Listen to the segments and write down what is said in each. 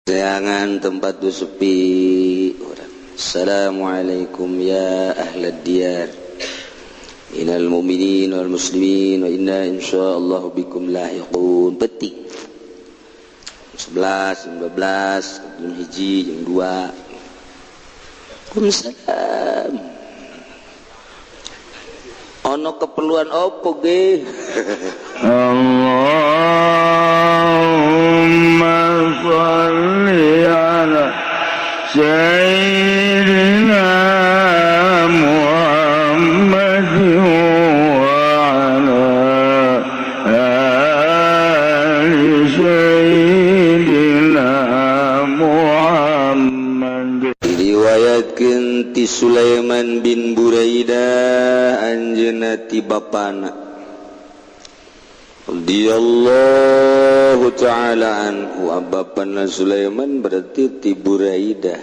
Jangan tempat tu sepi orang. Assalamualaikum ya ahlad diyar. Innal mu'minin wal muslimin wa inna insyaallah bikum lahiqun. Petik 11, 15, jam hiji, jam 2. Waalaikumsalam. Ono keperluan opo ge? Allahumma sholli ala sayyidina Muhammad wa ala ali sayyidina Muhammad. Diriwayatkeun ti Sulaiman bin Buraidah anjeunna ti bapana radhiyallahu ta'ala anhu. Bapana Sulaiman berarti ti Buraidah.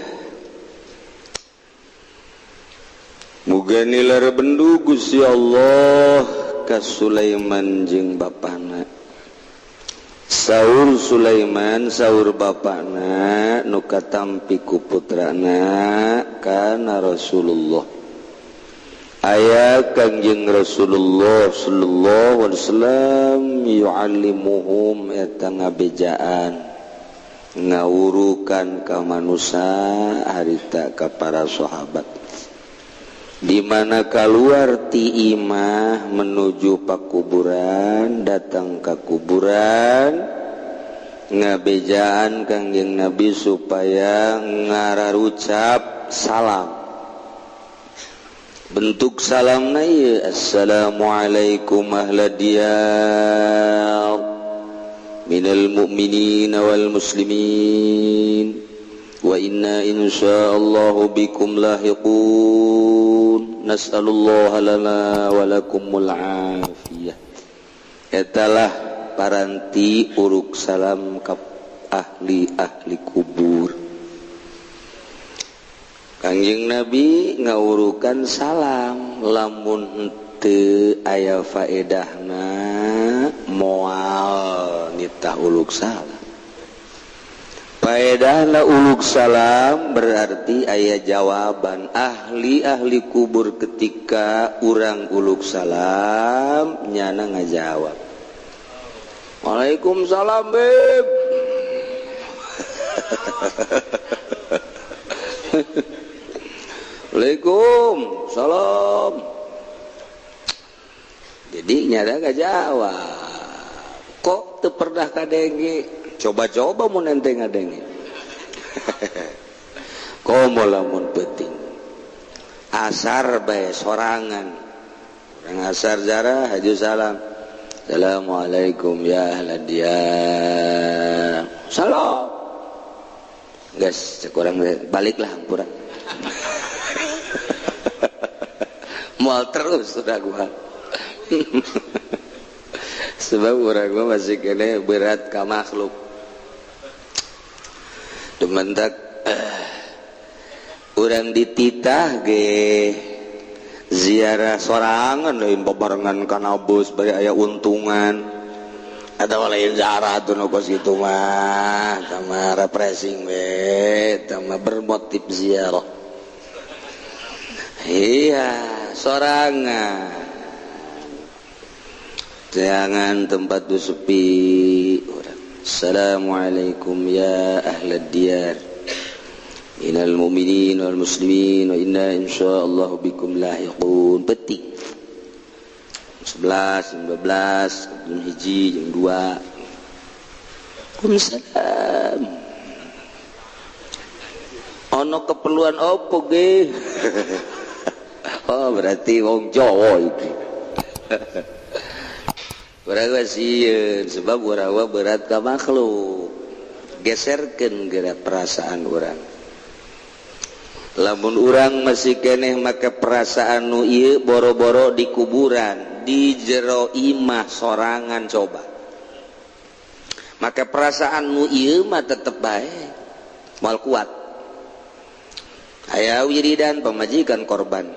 Muga nilar bendu Gusti Allah ka Sulaiman jeung bapana. Saur Sulaiman saur bapana nu katampi ku putrana kana Rasulullah. Aya Kangjeng Rasulullah sallallahu alaihi wasallam yu'allimuhum eta ngabejaan ngawurukan ka manusia harita ka para sahabat. Di mana keluar ti imah menuju pakuburan, datang ke kuburan ngabejaan Kangjeng Nabi supaya ngararucap salam. Bentuk salamna ieu assalamualaikum ahlad diyar minal mu'minin wal muslimin wa inna insyaallah bikum lahiqun nas'alullaha lana wa lakumul afiyah. Etalah paranti uruk salam ka ahli kubur. Kangjeng Nabi ngawurukan salam lamun teu aya faedahna moal nitah uluk salam. Faedahna uluk salam berarti aya jawaban ahli kubur ketika urang uluk salam nyana ngajawab. Waalaikumsalam beb. Waalaikumsalam. Jadi nyara gak jawab. Kok teu pernah kadenge? Coba-coba mun ente ngadenge. Komo lamun penting. Asar bae sorangan. Urang asar jarah haju salam. Assalamualaikum ya ahlad diyar. Salam. Guys, cek urang baliklah hampura. Mual terus sudah gua. Sebab orang gua masih kene berat ka makhluk. Dementak urang dititah ge ziarah sorangan deui babarengan kana bus bari aya untungan. Atawa lain ziarah tuh nu kos kitu mah, tama refreshing we, tama bermotif ziarah. Iya, sorangan. Jangan tempat tu sepi orang. Assalamualaikum ya ahlad diyar. Innal mu'minin wal muslimin wa inna insyaallah bikum lahiqun. Petik 11, 15, jam hiji, jam 2. Waalaikumsalam. Ono keperluan opo ge? Oh berarti wong Jawa itu. Berarti sieun sebab urang berat ka makhluk. Geserkeun geura perasaan urang. Lamun urang masih keneh make perasaan nu ieu boro-boro di kuburan, di jero imah sorangan coba. Make perasaan nu ieu mah tetep bae. Moal kuat. Aya wiridan pamajikan korban.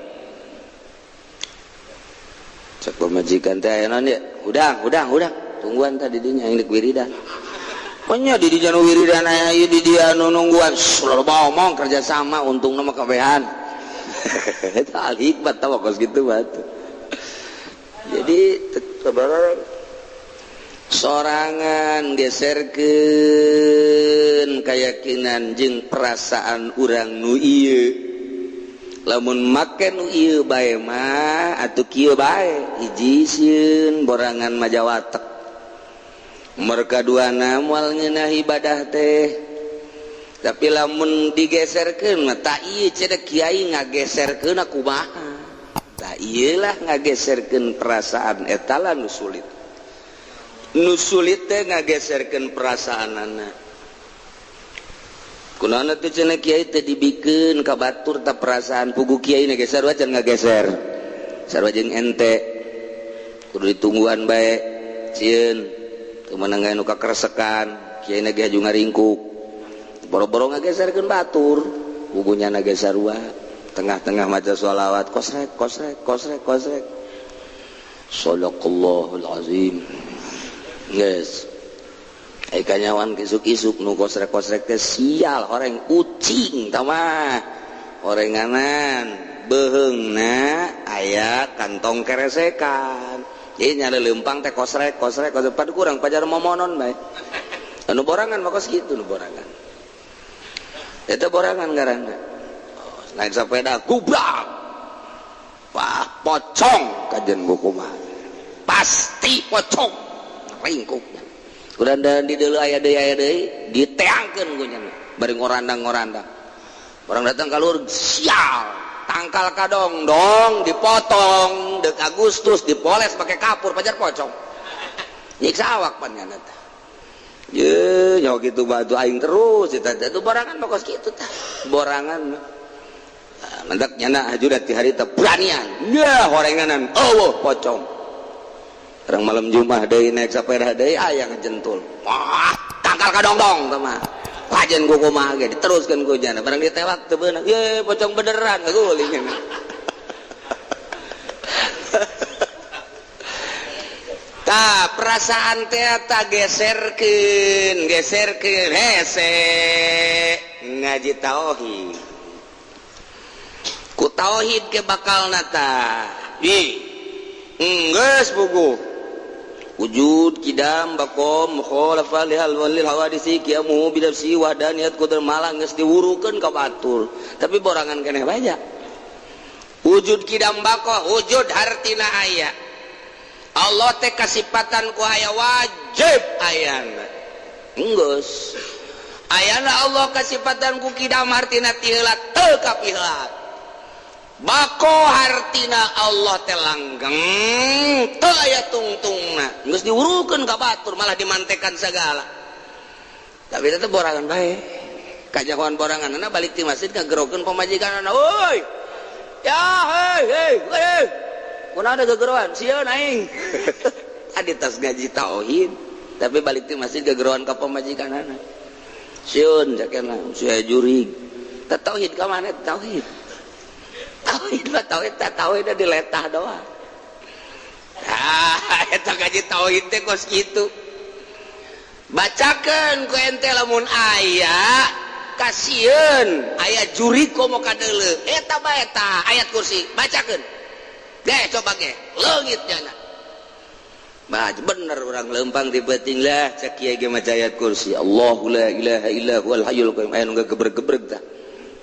Cek pemajikan teh aya naon ya? Udang. Tungguan tadi dinya yang wiridan. pokoknya di janu wiridan aya di dia nungguan loba omong kerja sama untung nama kabehan eta al hikmat tah kos kitu batu. Jadi sorangan geserkeun keyakinan jeung perasaan urang nu ieu. Lamun make nu ieu bae mah atuh kieu bae hiji sieun borangan majawatek. Merkaduana moal ngeunah ibadah teh. Tapi lamun digeserkeun mah ta ieu cenah kiai ngageserkeun kumaha. Tah ieulah ngageserkeun perasaan eta lah nu sulit. Nu sulit teh ngageserkeun perasaanana. Kunaon teh cenah kiai teh dibikeun ka batur tah perasaan pugu kiai na geser wae can ngageser. Sarua jeung ente. Kudu ditungguan bae cieun. Teu meunang aya nu kakeresekan, kiai na ge haju ngaringkuk. Boro-boro ngageserkeun batur, pugunya na ge sarua. Tengah-tengah maca sholawat kosrek Shadaqallahul azim. Yes. Kanyawan kisuk-kisuk nu kosrek teh sial horeng ucing tah mah. Horenganan beheungna aya kantong keresekan. Jadi nyari lempang teh kosrek padu kurang pajar momonon bae. Anu borangan mah kos kitu nu borangan. Eta borangan ngaranna. Naik sepeda gubrak, wah pocong kajian buku mah pasti pocong ringkuknya udah di dulu ayah deh diteangkan gue nyanyi bari ngorandang orang datang kalur sial tangkal kadong dong dipotong dek Agustus dipoles pakai kapur pajar pocong nyiksa awak pannya nata ye nyawa gitu batu aing terus itu borangan bakos gitu tah borangan mendak nyana hajurat di hari teh beranian ya horenganan pocong orang malam Jumat deui naik sepeda deui aya ngajentul wah tangkal kadongdong teh mah pajen ku kumaha ge diteruskeun ku jana barang ditewak teu beunang ye pocong beneran guling tah perasaan teh ta geserkeun hese ngaji tauhid ku tauhid ke bakal nata geus buku wujud kidam bakom mukhalafah lihal walil hawadisi qiyamu bidafsi wadaniyat qudar malang geus diwurukeun ka batur tapi borangan keneh bae wujud kidam bako wujud hartina aya Allah teh kasipatan ku aya wajib ayana geus ayana Allah kasipatan ku kidam hartina tiheula teu kapiheula bako hartina Allah teh langgeng teu aya tungtungna geus diurukeun ka batur malah dimantekan segala tapi eta borangan bae kajagoan boranganna balik ti masjid ngagerokeun pamajikanna euy ya hei kunaon ada gegeroan sieun aing adi tas ngaji tauhid tapi balik ti masjid gegeroan ka pamajikanna sieun jakena sia jurig teh tauhid ka mana tauhid tauhid diletah doang eta ngaji tauhid teh kos kitu bacakeun ku ente lamun aya kasieun aya juri komo kadeuleu eta bae eta ayat kursi bacakeun ge coba ge leungit jana baca bener urang leumpang ti beuting lah cek kieu ge maca ayat kursi Allahu la ilaha illa huwal hayyul qayyum aya nu gebreg-gebreg tah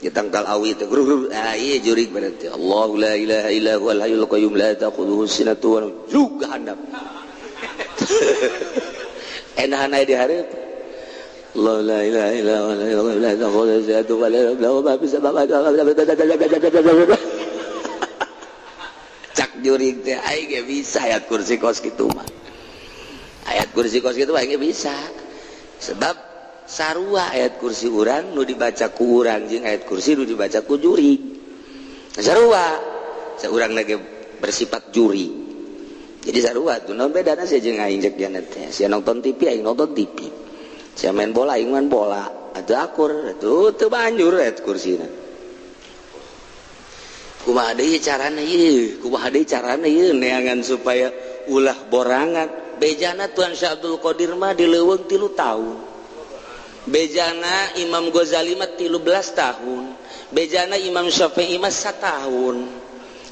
ditangkal awi teh grur ieu jurig berarti Allahu la ilaha illa huwal hayyul qayyum la ta'khudhuhu sinatun wa nawm juga handap enahan aya di hareup Allah la ilaha illa huwa la ta'khudhuhu sinatun wa la nawm ma fis samawati cak jurig teh aing ge bisa ayat kursi kos kitu mah ayat kursi kos kitu aing ge bisa sebab sarua ayat kursi urang nu dibaca ku urang jeung ayat kursi nu dibaca ku juri sarua saurang lagi bersifat juri jadi sarua tuh naon bedana sia jeung aing cek jana teh sia nonton TV aing nonton TV sia main bola aing main bola atuh akur atuh teu banjur ayat kursina kumaha deui carana ieu neangan supaya ulah borangan bejana Tuan Syekh Abdul Qadir mah dileuweung 3 tahun bejana Imam Ghazali mah 13 tahun, bejana Imam Syafi'i mah 1 tahun.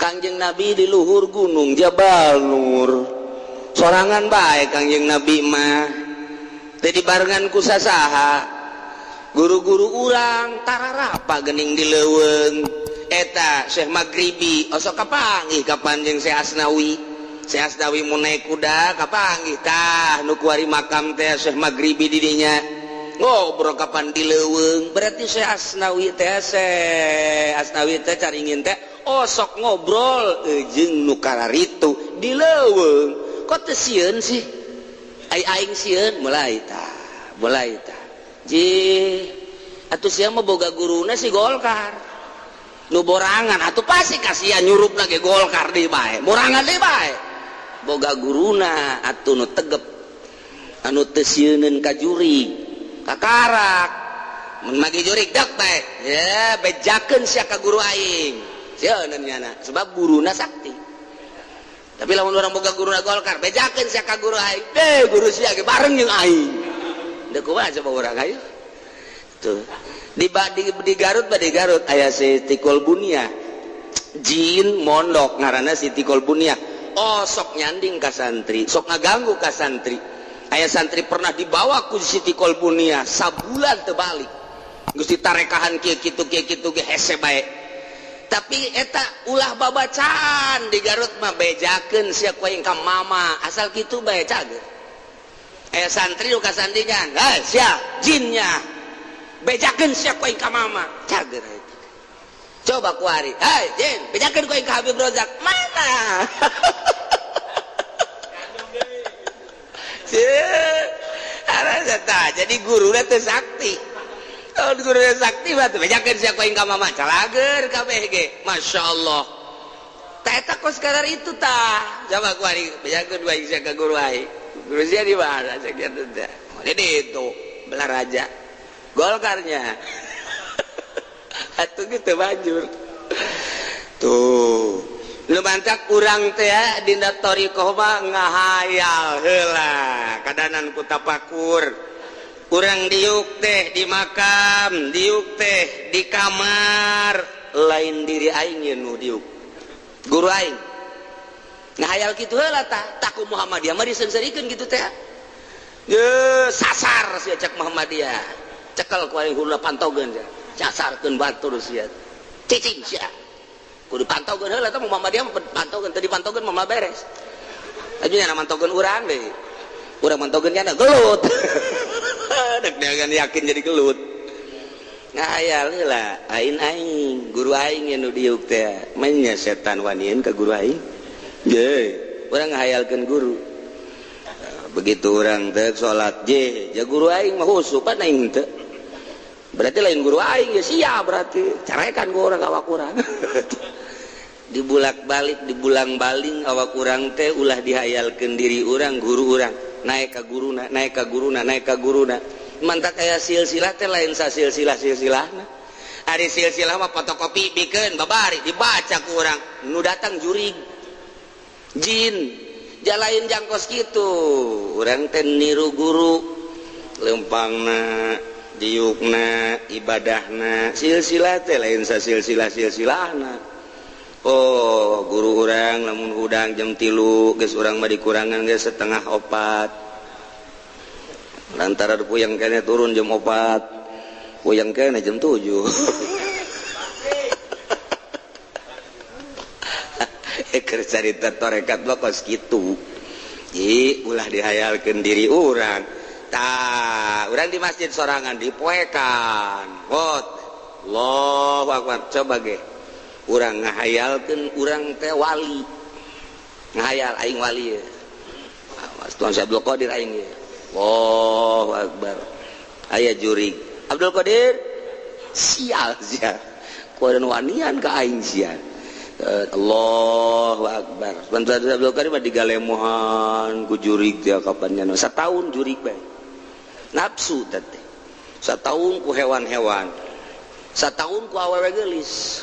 Kangjeng Nabi di luhur gunung Jabal Nur sorangan bae Kangjeng Nabi mah teh dibarengan ku sasaha guru-guru urang tararapa geuning di leuweung eta Syekh Maghribi osok kapanggih ka Panjang Syekh Asnawi mun naik kuda kapanggih tah nu kuari makam teh Syekh Maghribi di dinya ngobrol kapan di leuweung berarti Syekh Asnawi teh caringin teh osok ngobrol jeung nu kararitu di leuweung kok teu sieun sih aing sieun mulai tah ji atuh sia mah boga guruna si Golkar nu borangan atuh pasti kasihan nyurup lagi Golkar deui bae borangan deui bae boga guruna atuh nu tegep anu teu sieuneun ka jurig ka karak mun magi jurig dek bae ya bejakeun sia ka guru aing sieuneun nyana sebab guruna sakti tapi lamun urang boga guruna Golkar bejakeun sia ka guru aing guru sia ge bareng jeung aing da kumaha coba urang ayo tuh di Garut aya Siti Kolbunia jin mondok ngaranna Siti Kolbunia sok nyanding ka santri sok ngaganggu ka santri aya santri pernah dibawa ku Siti Kolbunia sabulan teu balik geus ditarekahan kieu kitu ge hese bae tapi eta ulah babacaan di Garut mah bejakeun sia ku aing ka mama asal kitu bae cager aya santri nu kasandingan sia jinnya bejakeun sia ku aing ka mama cager eta coba kuari jin bejakeun ku aing ka Habib Rozak mana jadi guru teh sakti kalau guru sakti batu bejakeun sia ku aing ka mama calager kabeh ge masyaallah tah eta kos kadar itu tah coba kuari bejakeun ku aing sia ka guru aing guru sia di mana sia kitu teh di itu belah raja Golkarnya atuh gitu banjur tuh lu bantak urang teh ya dina thariqah mah ngahayal heula kadanan ku tapakur urang diuk teh di makam diuk teh di kamar lain diri aing ye nu diuk guru aing ngahayal kitu heula tah taku Muhammadiyah mah disengsarikeun kitu teh ye sasar sia cek Muhammadiyah cekel ku aing hula pantogeun sia casarkeun batur sia cicing sia kudu pantogeun heula tah Muhammadiyah mah pantogeun teu dipantogeun mah beres ajunya mantogeun urang deui urang mantogeun nya gelut dek dagan yakin jadi gelut ngahayal heula aing guru aing nu diuk teh manya setan wanieun ka guru aing ye urang ngahayalkeun guru begitu orang teh salat ja guru aing mah husu pan aing teh berarti lain guru aing ya sia berarti carekan ku urang awak urang dibulak-balik dibulang-baling awak urang teh ulah dihayalkeun diri urang guru urang naik ka guruna mantak aya silsilah teh lain sa silsilah-silsilahna ari silsilah mah fotokopi bikeun babari dibaca ku urang nu datang jurig jin jalain jangkos gitu urang teh niru guru lempangna diukna ibadahna silsilah teh lain sa silsilah-silsilahna oh guru urang lamun hudang jam 3 geus urang mah dikurangan geus 3:30 lantaran puyang kene turun jam 4 puyang kene jam 7 keur carita tarekat mah kos kitu ji ulah dihayalkeun diri urang tah urang di masjid sorangan dipoekan hot Allahu Akbar coba ge urang ngahayalkeun urang teh wali ngahayal aing wali ye Mas Tuan Abdul Qadir aing ye Allahu Akbar aya jurig Abdul Qadir sial sia kuaran wanian ka aing sia Allahu Akbar Tuan Abdul Qadir mah digalemohan ku jurig teh kapan nya sataun jurig bae nafsu teh sataun ku hewan-hewan sataun ku awewe geulis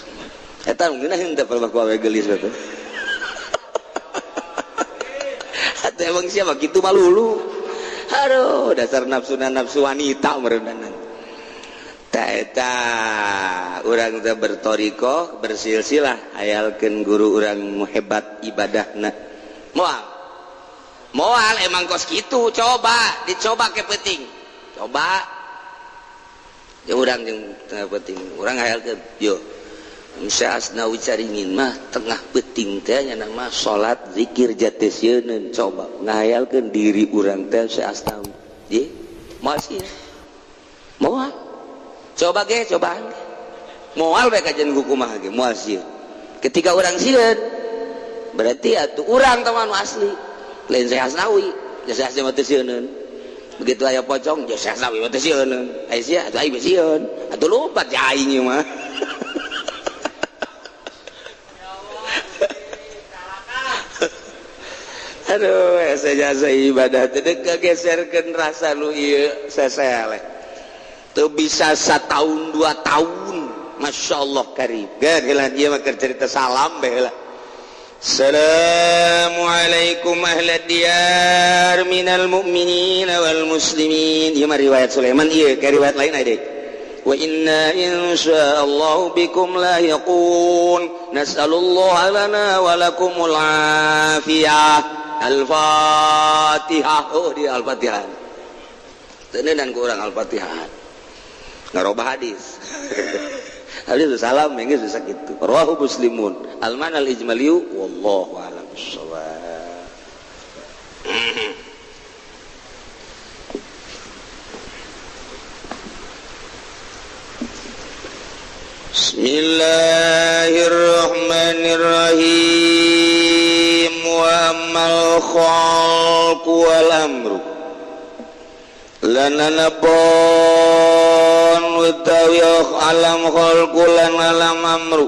eta ngeunaheun teh pernah ku awewe geulis teh atuh emang siapa kitu malulu Aduh, dasar nafsu wanita merendanan. Taeta urang teh bertoriko bersilsilah hayalkeun guru urang hebat ibadahna. Moal emang kos kitu, dicoba ke penting. Coba. Ya urang jeung penting. Urang hayalkeun, yo. Insya asnawi caringin mah tengah penting teh nya nama salat zikir jatesieun coba ngahayalkeun diri urang teh Syekh Asnawi ye moal sih moal coba ge cobaan moal bae kajian kumaha ge moal sih ketika urang sieun berarti atuh urang teh anu asli lain Syekh Asnawi ya Syekh Asnawi teh sieun begitu aya pocong ya Syekh Asnawi teh sieun aya sia atuh aya sieun atuh lompat ja aing mah aduh jasa ibadah teh kegeserkeun rasa lu ieu seseleh teu bisa 1 tahun 2 tahun masyaallah karim gan heula ieu mah cerita salam bae heula Assalamualaikum ahlad diyar minal mu'minin wal muslimin ieu mah riwayat Sulaiman ieu ka riwayat lain aya deui wa inna insyaallah bikum lahiqun nas'alullah lana wa lakumul afiyah Al-Fatihah. Oh di Al-Fatihah tenenan ku urang Al-Fatihah ngarobah hadis hadis salam geus bisa kitu rawahu muslimun al-manal ijmaliyu wallahu a'lam bissawab. Bismillahirrahmanirrahim wa ammal khalqu wal amru lananabon utawi alam khalqu lan alam amru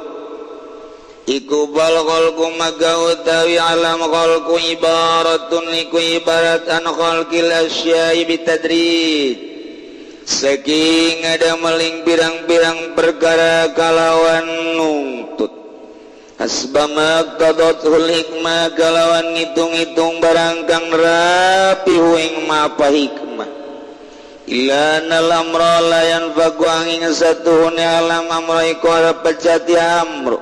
iku bal khalqu maga utawi alam khalqu ibaratun iku ibarat an khalqil asya'i bitadrij saking ada meling pirang-pirang perkara kalawan nungtut asbama qadatul hikmah kalawan ngitung-ngitung barang kang rapi huing mapa hikmah illa nal amra la yanfagu angin satuhune alam amra iku pecati amru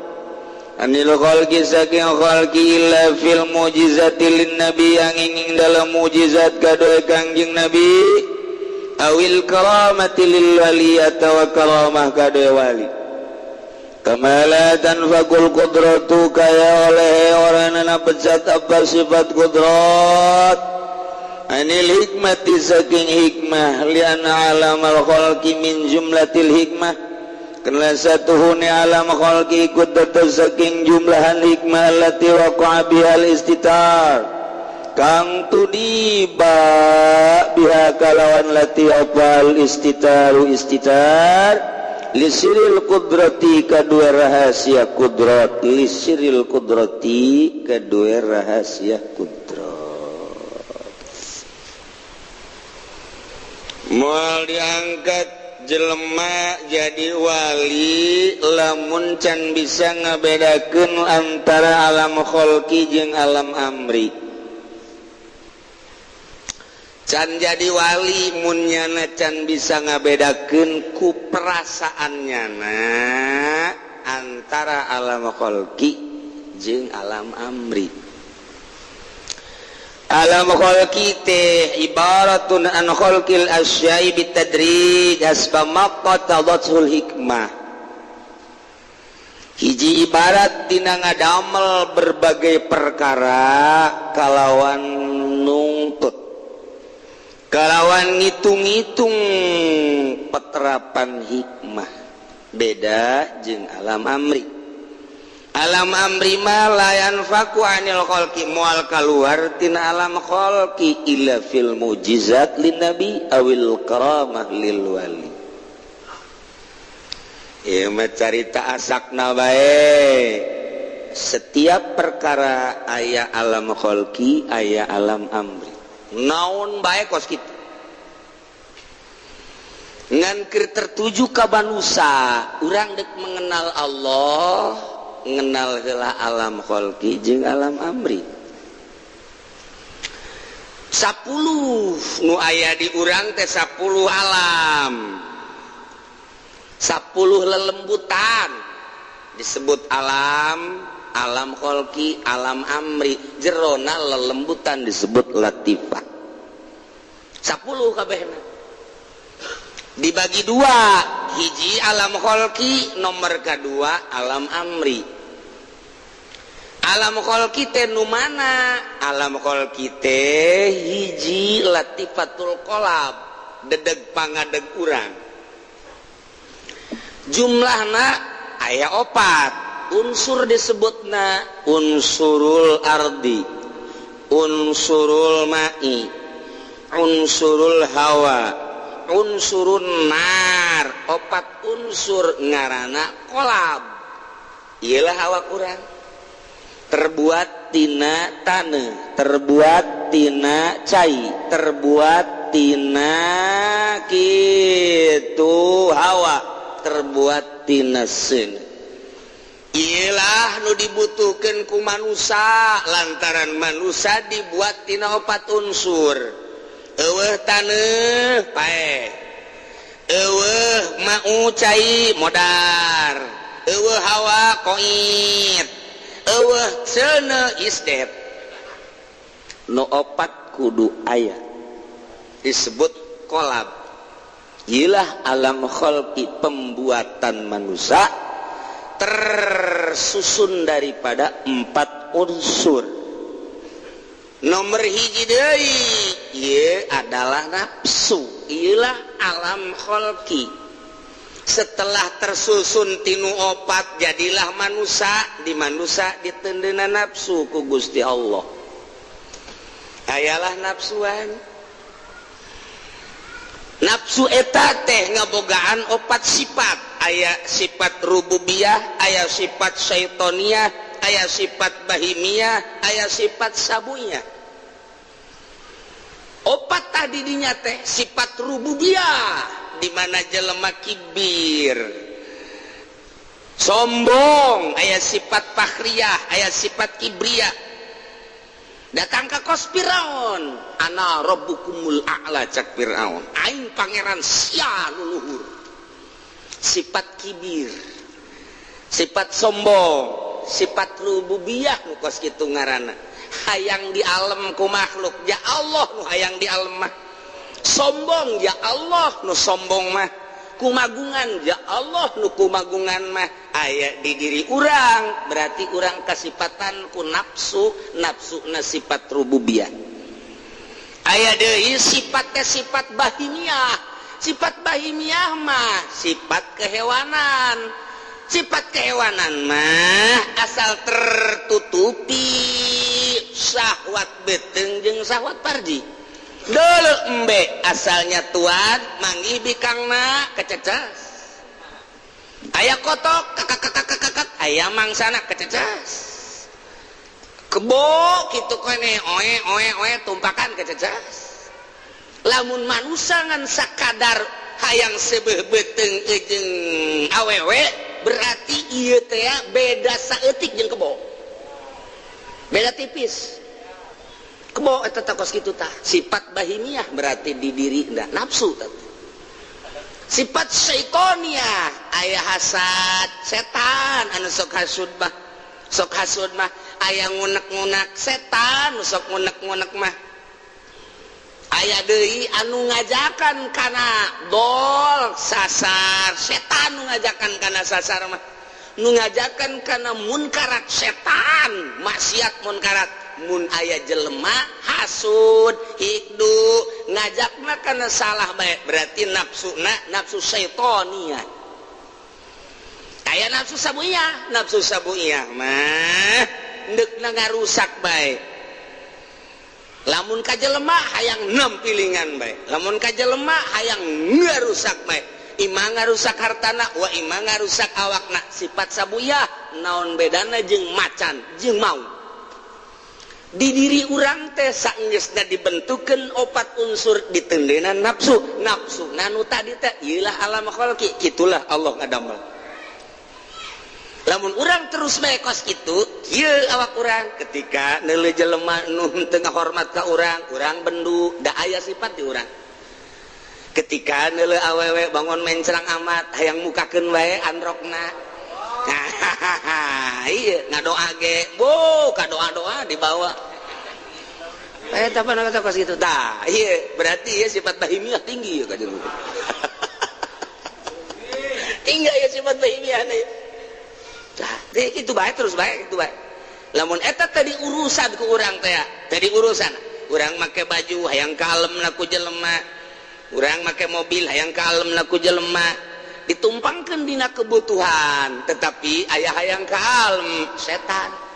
anil khalqi saking khalqi illa fil mujizati lin nabi angin dalam mujizat kadoe kangjeng nabi awil karamati lil wali atawa karamah kadoe wali kamala tanfaqul qudratu kaya oleh orangna pecat apa sifat qudrat anil hikmati saking hikmah lian alam al khalqi min jumlatil hikmah kana satuhune alam khalqi ikut saking jumlahan hikmah allati waqa'a bihal istitar kang tudiba biha kalawan lati apal istitar lisiril kudrati kadua rahasia kudrat lisiril kudrati kadua rahasia kudrat moal diangkat jelema jadi wali lamun can bisa ngabedakeun antara alam khalqi jeung alam amri can jadi wali mun nyana can bisa ngabedakeun ku perasaannya antara alam khalqi jeung alam amri. Alam khalqi teh ibaratun an khalqil asya'i bitadrij asbama qatadatsul hikmah. Hiji ibarat dina ngadamel berbagai perkara kalawan nungtut kalawan ngitung-ngitung peterapan hikmah beda jeung alam amri. Alam amri mah la yanfaku anil khalqi moal kaluar tina alam khalqi illa fil mujizat lin nabi awil karamah lil wali. Ieu mah carita asakna bae. Setiap perkara aya alam khalqi aya alam amri. Naon bae kos kitu ngan keur tertuju ka manusia urang dek mengenal Allah mengenal heula alam khalqi jeung alam amri 10 nu aya di urang teh 10 alam, 10 lelembutan disebut alam, alam kholqi, alam amri, jerona lelembutan disebut latifah. 10 kabehna dibagi 2, hiji alam kholqi, nomor kedua alam amri. Alam kholqi teh nu mana? Alam kholqi teh hiji latifatul qalab, dedeg pangadeg urang. Jumlahna aya 4, unsur disebutna unsurul ardi, unsurul ma'i, unsurul hawa, unsurun nar. 4 unsur ngaranna qalab. Iyalah awak urang terbuat tina taneuh, terbuat tina cai, terbuat tina kitu hawa, terbuat tina seun. Iyalah nu dibutuhkeun ku manusia lantaran manusia dibuat tina 4 unsur. Eueuh taneuh pae, eueuh ma'u cai modar, eueuh hawa qoit, eueuh ceuneu isdet. Nu 4 kudu aya disebut qalab. Iyalah alam kholqi, pembuatan manusia tersusun daripada 4 unsur. Nomor hiji deui ieu adalah nafsu. Iyalah alam kholqi. Setelah tersusun tinu 4 jadilah manusia. Di manusia ditendeuna nafsu ku Gusti Allah. Ayalah nafsuan. Nafsu eta teh ngabogaan 4 sifat. Aya sifat rububiyah, aya sifat syaitoniyah, aya sifat bahimiyah, aya sifat sabuyah. 4 tadi dinya teh sifat rububiyah, di mana jelema kibir, sombong, aya sifat fakhriyah, aya sifat kibriyah. Datang ke kos Firaun, ana rabbukumul a'la, cak Firaun, aing pangeran sia nu luhur. Sifat kibir, sifat sombong, sifat rububiyah nu kos kitu ngaranna. Hayang di alam ku makhluk, ya Allah nu hayang di alam mah. Sombong, ya Allah nu sombong mah. Kumagungan, ya Allah nu kumagungan mah. Aya di diri urang, berarti urang kasifatan ku nafsu, nafsuna sifat rububiyah. Aya deui sifat teh sifat bahimiyah. Sifat bahimiyah mah sifat kehewanan. Sifat kehewanan mah asal tertutupi syahwat beteung jeung syahwat farji. Deuleu embe asalnya tuan manggih bikangna kececas. Aya kotok kakak aya mangsana kececas. Kebo kitu kene oe tumpakan kececas. Lamun manusia ngan sakadar hayang sebeuh beteung jeung awewe berarti ieu teh beda saeutik jeung kebo. Beda tipis. Kebo eta takos kitu tah. Sifat bahimiyah berarti di diri nafsu tah. Sifat syaitoniyah aya hasad, setan anu sok hasud mah. Sok hasud mah aya ngunek-ngunek setan nu sok ngunek-ngunek mah. Aya deui anu ngajakan kana dol sasar, setan nu ngajakan kana sasar mah. Nu ngajakan kana munkarat setan, maksiat munkarat. Mun aya jelema hasud, hikdu, ngajakna kana salah bae, berarti nafsuna nafsu syaitoniyah. Aya nafsu sabuyah mah deukna ngarusak bae. Lamun ka jelema hayang nempilingan bae, lamun ka jelema hayang ngarusak bae. Imah ngarusak hartana, wa imah ngarusak awakna. Sifat sabuyah naon bedana jeung macan jeung mau. Di diri urang teh saenggeusna dibentukeun 4 unsur ditendeunan nafsu. Nafsu nanu tadi teh ieulah alam kholqi, kitulah Allah ngadamel. lamun urang terus bae kos kitu kieu awak urang ketika neuleuh jelema nu teu ngahormat ka urang bendu da aya sifat di urang ketika neuleuh awewe bangun mencrang amat hayang mukakeun wae androkna iya ngadoa ge bo ka doa-doa dibawa eta apa kata kos kitu tah iya berarti ya sifat bahimiah tinggi ya ka jeung tinggal ya sifat bahimiah nih itu baik terus baik itu baik lamun eta tadi urusan ku urang teh tadi urusan urang make baju hayang kalem ku jelema urang make mobil hayang kalem ku jelema ditumpangkeun dina kebutuhan tetapi aya hayang kalem setan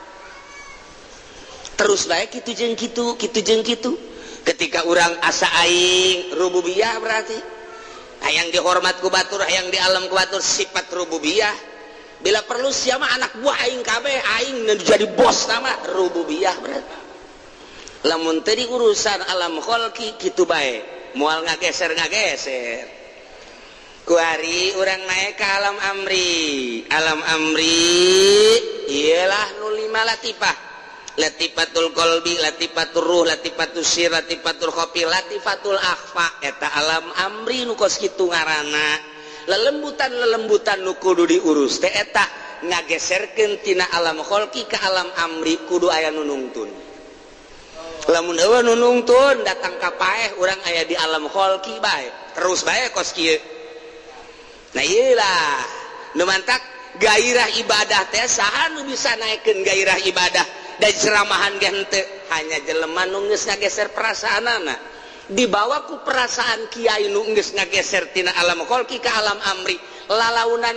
terus baik kitu jeung kitu ketika urang asa aing rububiyah berarti hayang dihormat ku batur hayang di alam ku batur sifat rububiyah bila perlu siapa anak buah aing kabeh aing jadi bos nama rububiyah berarti lamun tadi urusan alam kholqi kitu bae moal ngageser ku ari urang naik ke alam amri ialah nu 5 latifah latifatul qalbi latifatul ruh latifatul sir latifatul khofi latifatul akhfa eta alam amri nu kos kitu ngaranna lelembutan nu kudu diurus teh eta ngageserkeun tina alam kholqi ka alam amri kudu aya nu nungtun lamun eueuh nu nungtun datang ka paeh urang aya di alam kholqi bae terus bae kos kieu nah ieu lah nu mantak gairah ibadah teh saha nu bisa naikeun gairah ibadah da ceramahan ge henteu hanya jelema nu geus ngageser perasaanana dibawa ku perasaan kiai nu geus ngageser tina alam kholqi ka alam amri lalaunan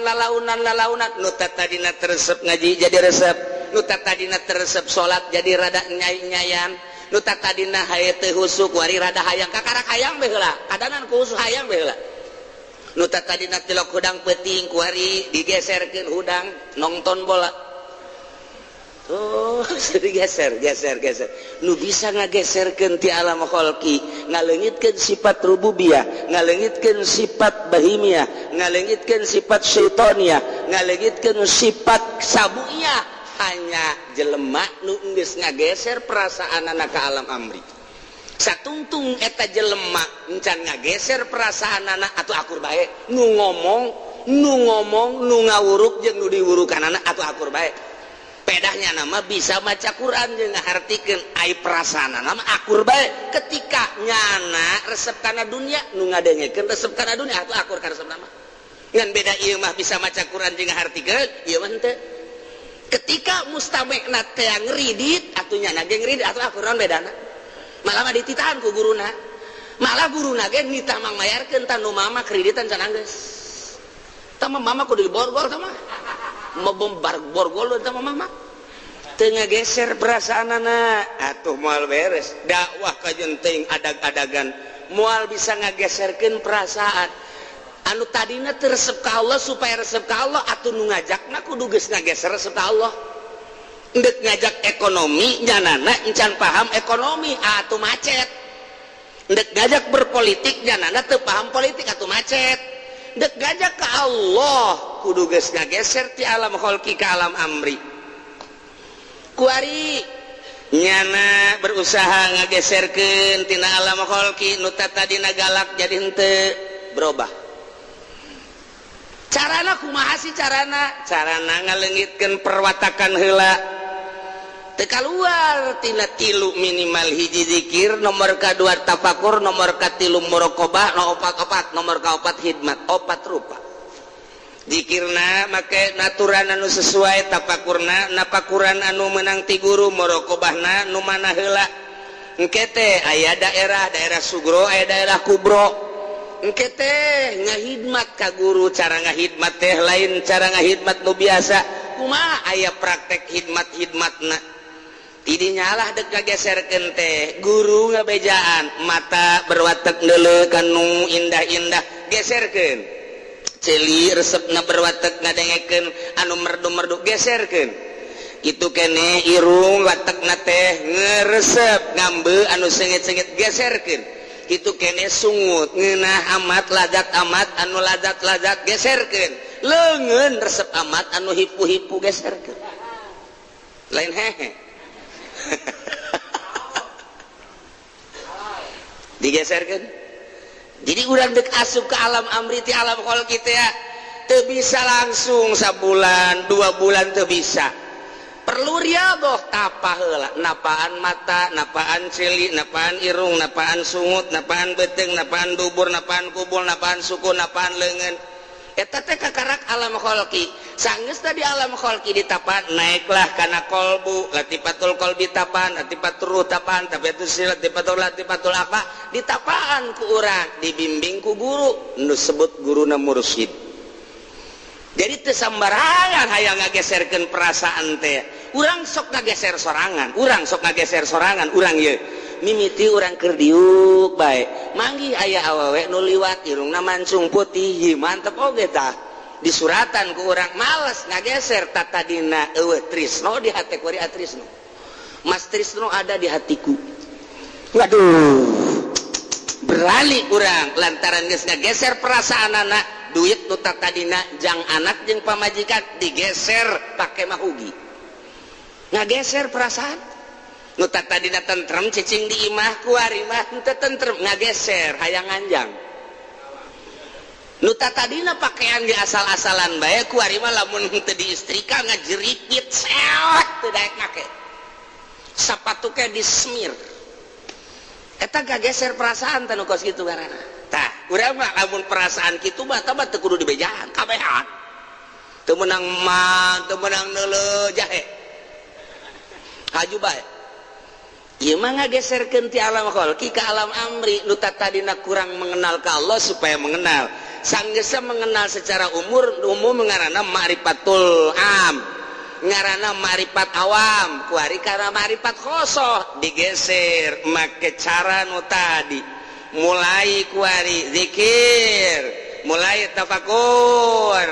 nu tadina teresep ngaji jadi resep nu tadina teresep salat jadi rada nyai-nyayan nu tadina haye teu husuk wari rada hayang kakarak hayang bae heula kadangan ku husuk hayang bae heula nu tadina tilok hudang peuting ku wari digeserkeun hudang nonton bola oh geser nu bisa ngageserkeun ti alam kholqi ngaleungitkeun sifat rububiyah ngaleungitkeun sifat bahimiyah ngaleungitkeun sifat syaitoniyah ngaleungitkeun sifat sabuiyah hanya jelema nu geus ngageser perasaanana ka alam amri satungtung eta jelema encan ngageser perasaanana atuh akur bae nu ngomong nu ngawuruk jeung nu diwurukanana atuh akur bae pedahnya nama bisa maca Quran jeung ngahartikeun ai prasana nama akur bae ketika nyana resep kana dunia nu ngadengekeun resep kana dunia atuh akur ka resep nama ngan beda ieu mah bisa maca Quran jeung ngahartikeun ieu mah henteu ketika mustamekna teh ngridit atuh nyana ge ngridit atuh akur naon bedana malah mah dititahan ku guruna malah guruna ge nitah mangmayarkeun tanu mama kreditan can anggeus tah mama kudu diborgol tah mah mau bombar borgol sama mama tengah geser perasaanana atuh moal beres dakwah ka jenting adag-adagan moal bisa ngageserkeun perasaan anu tadina teu resep ka Allah supaya resep ka Allah atuh nu ngajakna kudu geus ngageser resep ka Allah endek ngajak ekonomi nyanana encan paham ekonomi atuh macet endek ngajak berpolitik nyanana teu paham politik atuh macet dek gajah ke Allah kudu geus ngageser ti alam kholqi ka alam amri kuari nyana berusaha ngageserkeun tina alam kholqi nu tadina galak jadi henteu berubah carana kumaha sih carana ngaleungitkeun perwatakan heula teu kaluar tina 3 minimal hiji zikir nomor kadua tafakur nomor katilu muraqabah nomor kaopat hidmat 4 rupa zikirna make naturan anu sesuai tafakurna napakuran anu meunang ti guru muraqabahna nu mana heula engke teh aya daerah sugro aya daerah kubro engke teh ngahidmat ka guru cara ngahidmat teh lain cara ngahidmat nu biasa kumaha aya praktek hidmatna tidinya lah dek ngageserkeun teh guru ngabejaan mata berwatek deuleu kanu indah-indah geserkeun ceuli resepna berwatek ngadengekeun anu merdu-merdu geserkeun kitu kene irung watekna teh ngeuresep ngambe anu sengit-sengit geserkeun kitu kene sungut ngeunah amat lazat amat anu lazat-lazat geserkeun leungeun resep amat anu hipu-hipu geserkeun lain hehe digeserkeun jadi urang dek asup ke alam amri ti alam khalqi teh ya teu bisa langsung sabulan 2 bulan teu bisa perlu riadoh tapa heula napaan mata napaan cili napaan irung napaan sungut napaan beteng napaan dubur napaan kubul napaan suku napaan leungeun eta teh kakarak alam khalqi sanggeus tadi alam khalqi ditapaan naiklah kana kolbu latifatul qalbi tapaan latifatul ruh tapaan latifatul apa ditapaan ku urang dibimbing ku guru nu sebut guruna mursyid jadi teu sambarangan hayang ngageserkeun perasaan teh urang sok ngageser sorangan urang ye mimiti urang keur diuk bae manggih aya awewe nu liwat irungna mancung putih mantep oge tah di suratan ku urang males ngageser tatadina eueuh trisno di hate ku ari atrisno Mas Trisno ada di hatiku waduh berani urang lantaran geus ngageser perasaan anak duit nu tatadina jang anak jeung pamajikan digeser pake mahugi ngageser perasaan nu tatadina tentrem cicing di imah ku ari mah teu tentrem ngageser hayang anjang nu tatadina pakaian di asal-asalan bae ku ari mah lamun teu diistrika ngajerikit sewet teu daek make sapatu ke dismir eta gageser perasaan teh nu kos kitu ngaranna tah urang mah lamun perasaan kitu mah tah teu kudu dibejahan kabehan teu meunang man teu meunang neuleuh jahe haju bae ieu mah ngageserkeun ti alam khalqi ka alam amri nu tatadina kurang mengenal ka Allah supaya mengenal sanggeusna mengenal secara umum ngaranna ma'rifatul am ngaranna ma'rifat awam kuari kana ma'rifat khosoh digeser make cara nu tadi mulai kuari zikir mulai tafakur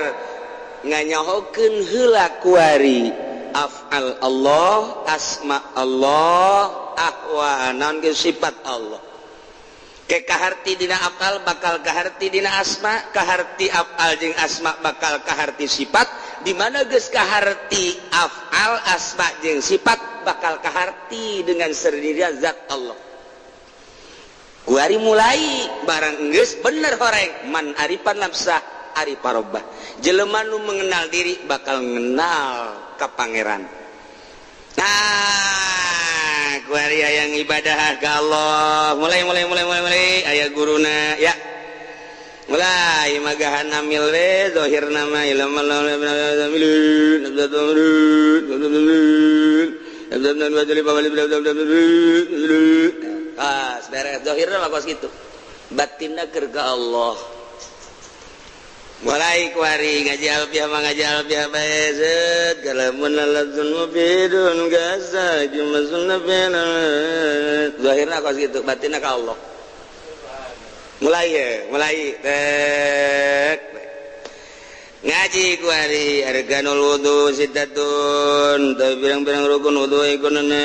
nganyahokeun heula kuari af'al Allah asma Allah ahwanan ke sifat Allah ke kaharti dina af'al bakal kaharti dina asma kaharti af'al jeung asma bakal kaharti sifat di mana geus kaharti af'al asma jeung sifat bakal kaharti dengan sendirian zat Allah kuari mulai barang geus bener horeng man arifan nafsah arifah rabbah jelema nu mengenal diri bakal mengenal ka pangeran nah kuari hayang ibadah ka Allah mulai aya guruna ya mulai magahan amil we zahirna ma ilmu beres zahirna mah kos kitu batinna keur ka Allah mulai kuari ngaji alfiah baezet kalamun lalazun mufidun gasa jumasunna fina zahirna kos kitu batinna ka Allah mulai ngaji kuari arkanul wudu siddatun tapi pirang-pirang rukun wudu ikunana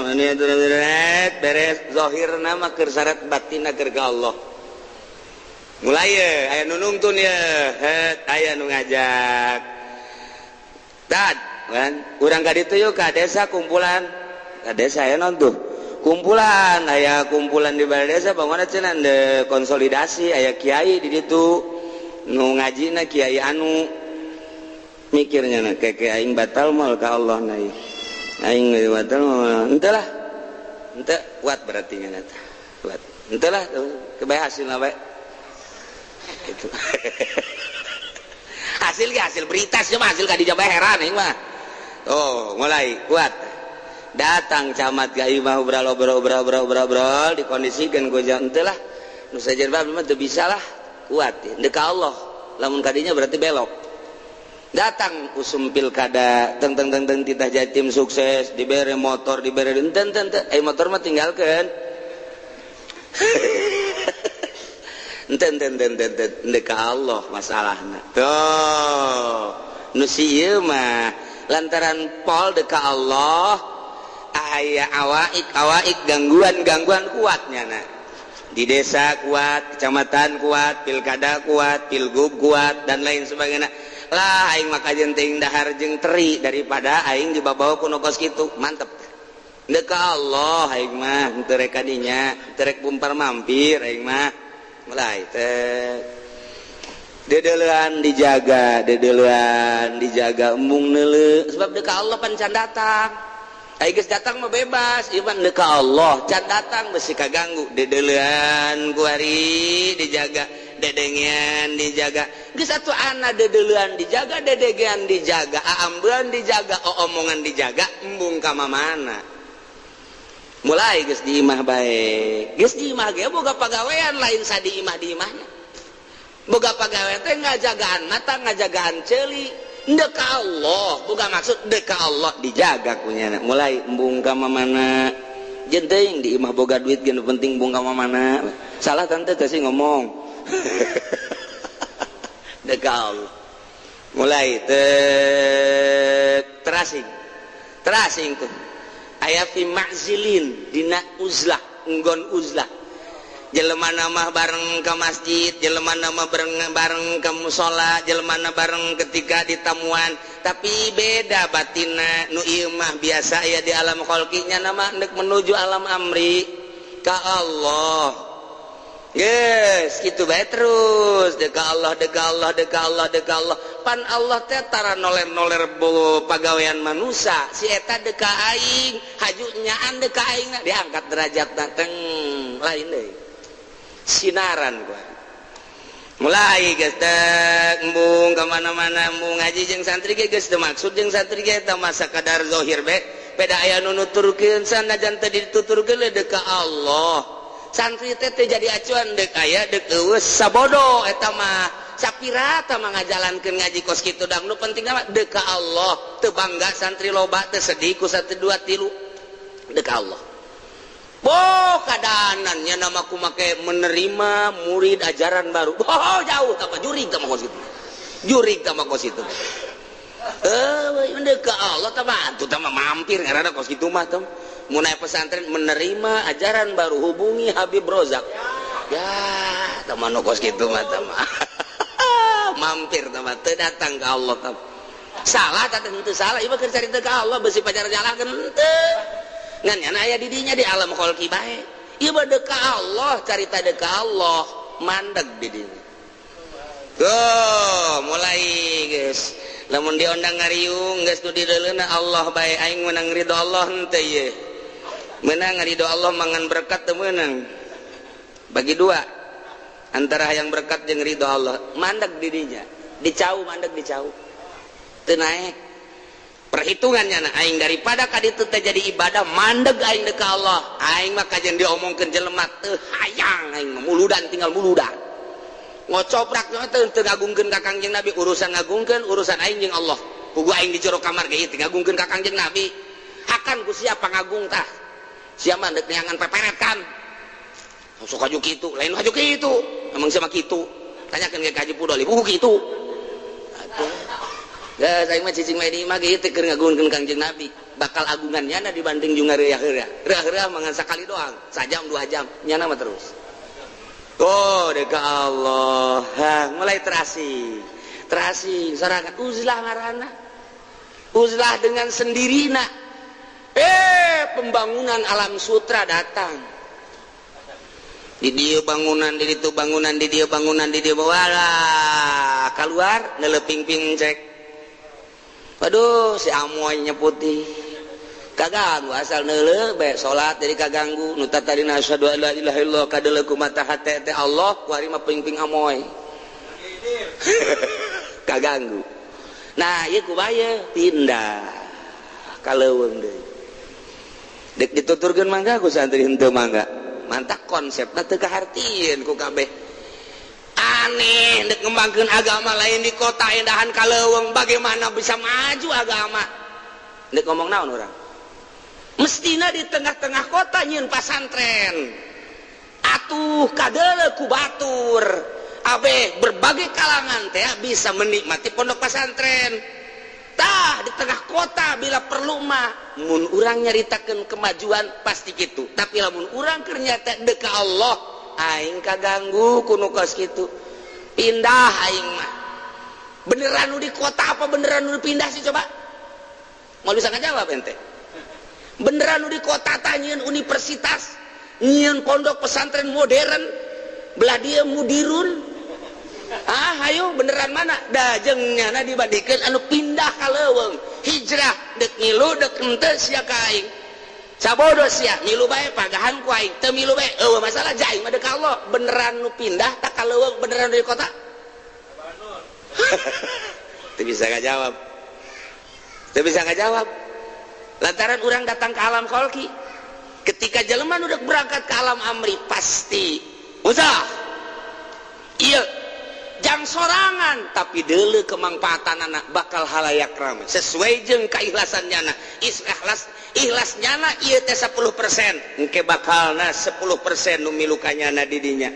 maniatul beres zahirna mah keur syarat batinna keur ka Allah mulai aya nu nungtun ya aya nu ngajak tad kan urang ka ditu yeuh ka desa kumpulan ka desa aya naon tuh kumpulan aya kumpulan di balai desa bangunna cenah de konsolidasi aya kiai di ditu nu ngajina kiai anu mikirnya na keke aing batal mal ka Allah na aing batal mal henteu lah henteu kuat berarti nya eta kuat henteu lah kebae hasilna bae gitu hasil berita sih mah hasil ka dijabah heran aing mah oh mulai kuat datang camat gai mah obrol dikondisikan ku jam henteu lah nu sajen bae mah teu bisa lah kuat ya. Deka Allah lamun kadinya berarti belok datang usum pilkada teng titah Jatim sukses dibere motor dibere enten motor mah tinggalkan enten deka Allah masalahna tuh nu sieu mah lantaran pol deka Allah aya awaik gangguan kuatnya na di desa kuat, kecamatan kuat, pilkada kuat, pilgub kuat dan lain sebagainya lah aing maka jenting dahar jeung teri daripada aing dibawa ku kos kitu mantep deuk ka Allah aing mah teu rek kadinya teu rek bumpar mampir aing mah mulai teh dedeulean dijaga embung neuleu sebab deuk ka Allah pan can datang aing geus datang mah bebas ieu mah deuk ka Allah can datang besi kaganggu dedeulean ku ari dijaga dedengian dijaga geus atuh anak dedeulean dijaga dedegean dijaga aambeun dijaga omongan dijaga embung ka mana mulai geus di imah bae geus di imah ge boga pagawean lain sadi imah di imahnya boga pagawean teh ngajagaan mata ngajagaan ceuli deuk ka Allah boga maksud deuk ka Allah dijaga kunyana mulai embung ka mana jeung teuing di imah boga duit ge nu penting embung ka mana salah tante teh sih ngomong deuk ka Allah mulai terasing tuh aya fi ma'zilin dina uzlah nggon uzlah jelema mah bareng ke masjid jelema mah bareng ke mushola jelema bareng ketika di tamuan tapi beda batina nu ieu mah biasa aya di alam khalqinya nama hendak menuju alam amri ka Allah. Yes, gitu bae terus deuk ka Allah pan Allah teh tara noler-noler pagawean manusia si eta deuk ka aing haju nyaan deuk ka aing diangkat derajatna teng lain deui sinaran gua mulai geus teh embung ka mana-mana embung ngaji jeung santri ge geus teu maksud jeung santri ge eta mah sakadar zahir be beda aya nu nuturkeun sanajan teh dituturkeun deuk ka Allah santri teh jadi acuan deuk aya deuk eueus sabodo eta mah sapira tah mah ngajalankeun ngaji kos kitu dang nu penting mah deuk ka Allah teu bangga santri loba teu sedih ku 1 2 3 deuk ka Allah kadaanannya nama ku make menerima murid ajaran baru jauh tah jurig tah mah kos kitu deuk ka Allah tah mah atuh tah mah mampir ngaranna kos kitu mah tah mun aya pesantren menerima ajaran baru hubungi Habib Rozak ya teman kos kitu mah mampir teman teu datang ka Allah teh salah tah teu salah ieu mah keur carita ka Allah besi pacar nyalahkeun teu ngan nya aya di dinya di alam khalqi bae ieu mah deuk ka Allah carita deuk ka Allah mandeg di dinya mulai geus lamun diondang ngariung geus nu direuleuna Allah bae aing menang ridho Allah henteu ye menang ridho Allah mangan berkat teu meunang bagi dua antara hayang berkat jeung ridho Allah mandeg di dinya dicau mandeg dicau teu naek perhitungannya na aing daripada ka ditu teh jadi ibadah mandeg aing deuk ka Allah aing mah kajen diomongkeun jelema teu hayang aing muludan tinggal muludan ngocoprak teu ngagungkeun ka Kangjeng Nabi urusan ngagungkeun urusan aing jeung Allah pugu aing di jero kamar ge teu ngagungkeun ka Kangjeng Nabi hakan ku siapa ngagung tah sia mah deuk neangan peperet kan sok aju kitu lain aju kitu emang sama kitu tanyakeun ke Haji Pudoli buku kitu geus aing mah cicing mah di imah ge teu keur ngagungkeun Kangjeng Nabi bakal agungannya dibanding jeung ngeureah-eureah mangan sakali doang sajam 2 jam nyana mah terus deuk ka Allah mulai terasing sorangan uzlah ngaranna uzlah dengan sendirina pembangunan alam sutra datang di dieu bangunan di ditu bangunan di dieu bangunan di dieu walah keluar neuleuping-ping cek waduh si amoy nyeputi kaganggu asal neuleuh bae salat jadi kaganggu nu tatarina asyhadu alla ilaha illallah kadeuleuh kumaha hate teh Allah ku ari mah ping-ping amoy kaganggu nah ieu kubaya pindah ka leuweung deui dek dituturkeun mangga ku santri henteu mangga mantak konsepna teu kahartieun ku kabeh aneh dek ngembangkeun agama lain di kota endahan ka leuweung bagaimana bisa maju agama dek ngomong naon urang mestina di tengah-tengah kota nyieun pasantren atuh kadeuleuh ku batur abeh berbagai kalangan teh bisa menikmati pondok pesantren tah di tengah kota bila perlu mah mun urang nyaritakeun kemajuan pasti kitu tapi lamun urang keur nyata deuk ka Allah aing kaganggu ku nu kos kitu pindah aing mah Beneran nu di kota apa beneran nu pindah sih coba? Mau bisa ngajawab ente? Beneran nu di kota tanyain universitas, nyian pondok pesantren modern, belah dia mudirun. Ayo beneran mana? Da jeung nyana dibandingkeun anu pindah ka leuweung, hijrah dek milu dek henteu sia ka aing. Sabodo sia milu bae pagahan ku aing, teu milu bae eueuh masalah jaing mah deuk Allah. Beneran nu pindah tak ka leuweung beneran di kota? Teu bisa ngajawab. Teu bisa ngajawab. Lantaran urang datang ke alam kholqi. Ketika jelema nu deuk berangkat ke alam amri pasti usah. Ieu jang sorangan tapi deuleu kemangpaatanana bakal halayak rame sesuai jeung kaikhlasannyana. Ikhlasnyana ieu teh 10%, engke bakalna 10% nu milu kanyana di dinya.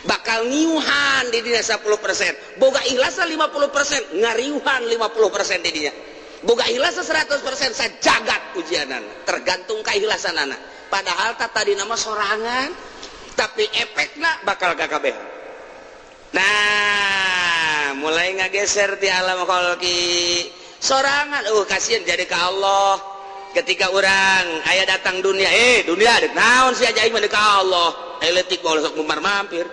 Bakal ngiuhan di dinya 10%. Boga ikhlasa 50%, ngariuhan 50% di dinya. Boga ikhlasa 100% sajagat ujianana, tergantung kaikhlasanana. Padahal tadi nama sorangan, tapi efekna bakal kakabehan. Nah, mulai ngageser di alam kholqi sorangan. Kasihan jadi ke Allah. Ketika orang aya datang dunia, dunia dek naon sia aja mah ka Allah. Eletik kalau sok mumar mampir.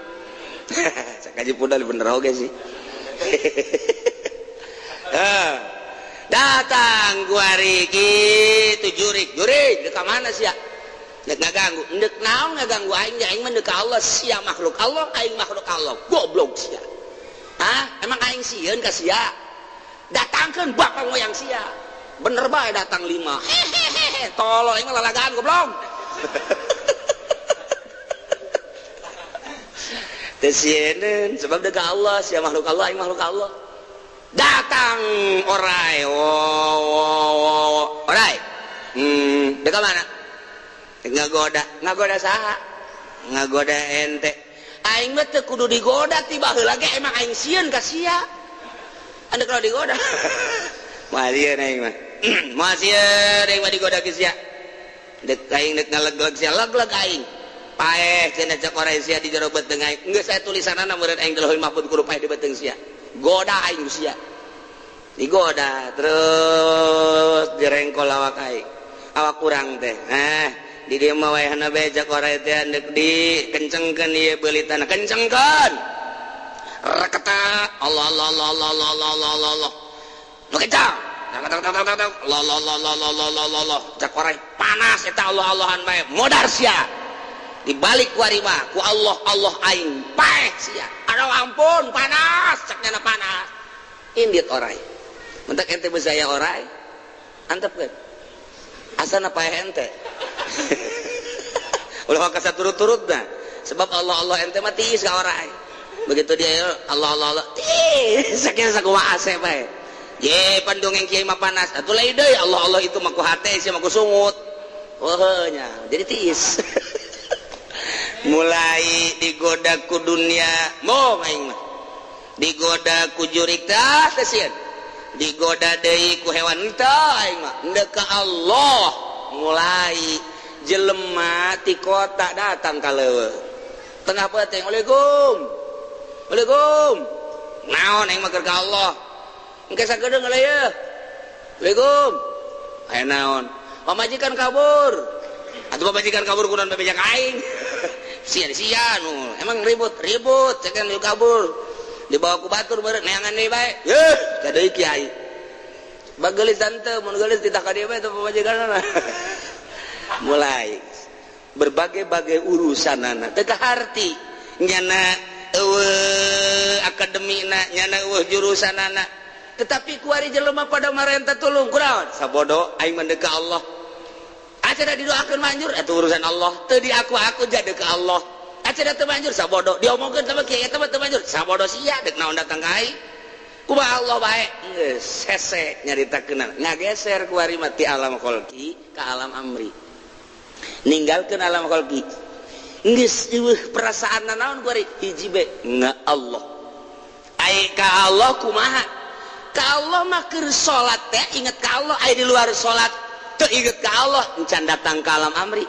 Sakaji pudal bener oge sih. Datang guari kitu jurik dek ka mana sia? Dek ngaganggu, dek naon ngaganggu aing aing mah deuk ka Allah, sia makhluk Allah, aing makhluk Allah. Goblok sia. Emang aing sieun ka sia? Datangkeun bapak moyang sia. Bener bae datang 5. Hehehe, tolol aing mah lalagaan goblok. Teu sieun sebab deuk ka Allah, sia makhluk Allah, aing makhluk Allah. Datang orai. Orai. Deuk ka mana? ngagoda saha? Ngagoda ente. Aing mah teu kudu digoda tiba heula ge emang aing sieun ka sia. Anda kalau digoda. Moal sieun aing mah. Moal sieun aing mah digoda ke sia. Dek aing dek ngaleg-leg sia leg-leg aing. Paeh cenah cek orangnya sia di jero beuteung aing. Geus saya tulisanana meureun aing di lauhul mahfuz kudu paeh di beuteung sia. Goda aing sia. Digoda terus direngkol awak aing. Awak kurang teh. Di dia mah wayahna becak orangnya teh andek dikencengkeun ieu beulitana. Kencengkeun. Reketa Allah Allah Allah Allah Allah Allah Allah Allah. Nu kencang. Allah Allah Allah Allah Allah Allah. Cak orangnya panas eta Allah Allahan bae. Modar sia. Dibalik kuari mah ku Allah Allah aing paeh sia. Aduh ampun panas, caknya panas. Indit orai. Mentak ente beusaya orai. Antepkeun. Asana paeh ente. Ulah ka saturut-turutna. Sebab Allah Allah ente mah tiis ka orai. Begitu dia Allah Allah Allah tiis sakieu sakumaha ase bae. Ye pandongeng kiai mah panas. Atuh lain deui Allah Allah itu mah ku hate sia mah ku sungut. Weuh nya. Jadi tiis. Mulai digoda ku dunia mau aing mah digoda ku jurik tah teh sieun digoda deui ku hewan teh aing mah endeu ka Allah mulai jelema ti kota datang ka leuweung tengah peteng Waalaikum naon aing mah keur ka Allah engke sagedeung heula ye Waalaikum aya naon pamajikan kabur atuh pamajikan kabur kunaon babejak aing sia-sia emang ribut cekan lu kabur dibawa ku batur beureun neangan deui bae yeuh kadeui kiai bagelis tante mun geulis ditah ka dieu bae teh pamajikanna mulai berbagai-bagai urusanana teu kaharti nyana eueuh akademina nyana eueuh jurusanana tetapi ku ari jelema pada marenta tulung kunaon sabodo aing mah ka Allah acara didoakeun manjur eta urusan Allah teu diaku-aku jadi ke Allah acara teu manjur sabodo diomongkeun sama kiai eta mah teu manjur sabodo sia deuk naon datang ka aing kumaha Allah bae geus hese nyaritakeunna ngageser ku ari mah ti alam kholqi ka alam amri ninggalkeun alam kholqi geus eueuh perasaanna naon ku ari hiji be nga Allah ai ka Allah kumaha ka Allah mah keur salat teh inget ka Allah ai di luar salat teu inget ka Allah encan datang ka alam amri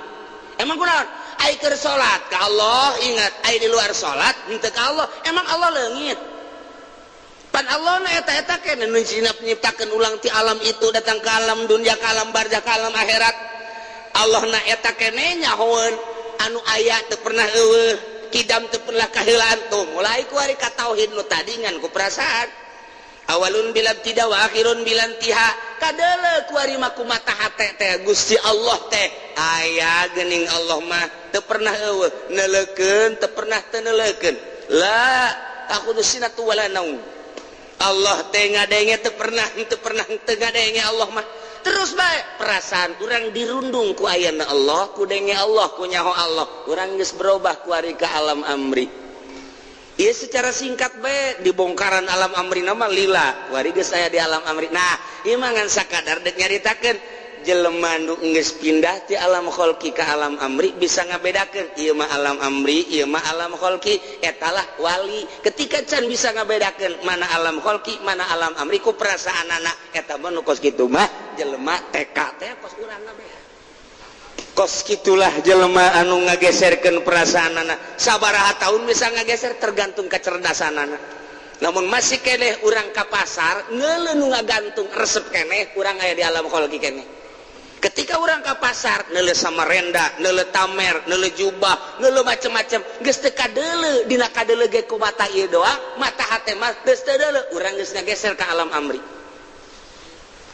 emang kunaon ai keur salat ka Allah ingat ai di luar salat henteu ka Allah emang Allah leungit pan Allah na eta keneh nu nyiptakeun ulang ti alam itu datang ke alam dunia, ke alam barzah, ke alam akhirat. Allah na eta keneh nyahoeun anu aya teu pernah eueuh, kidam teu pernah kaheulaan tuh mulai ku ari ka tauhid nu tadi ngan ku perasaan. Awalun bilam tidak wa akhirun bilam tiha kadele kuari maku mata hate teh Gusti Allah teh aya geuning Allah mah teu pernah eueuh neulekeun teu pernah teu neulekeun la takudusina tu wala naum. Allah teh ngadenge teu pernah teu ngadenge Allah mah terus bae perasaan urang dirundung ku ayana Allah ku denge Allah ku nyaho Allah urang geus berubah ku ari ka alam amri. Iya secara singkat bae di bongkaran alam amri nama lila wari geus aya di alam amri. Nah ieu mah ngan sakadar dek nyaritakeun jelema nu geus pindah ti alam kholqi ka alam amri bisa ngabedakeun ieu mah alam amri ieu mah alam kholqi etalah wali. Ketika can bisa ngabedakeun mana alam kholqi mana alam amri ku perasaanana eta mah nu kos kitu mah jelema TK teh kos urang beda. Kos gitulah jelema anu ngageserkeun perasaanana sabaraha taun bisa ngageser tergantung kecerdasanana. Namun masih keneh urang ka pasar ngeuleuh nu ngagantung resep keneh urang aya di alam kholqi keneh. Ketika urang ka pasar ngeuleuh samarenda, ngeuleuh tamer, ngeuleuh jubah, ngeuleuh macem-macem geus teu kadeuleu dina kadeuleu ge ku mata ieu doang, mata hate mah geus teu deuleu urang geus ngageser ka alam amri.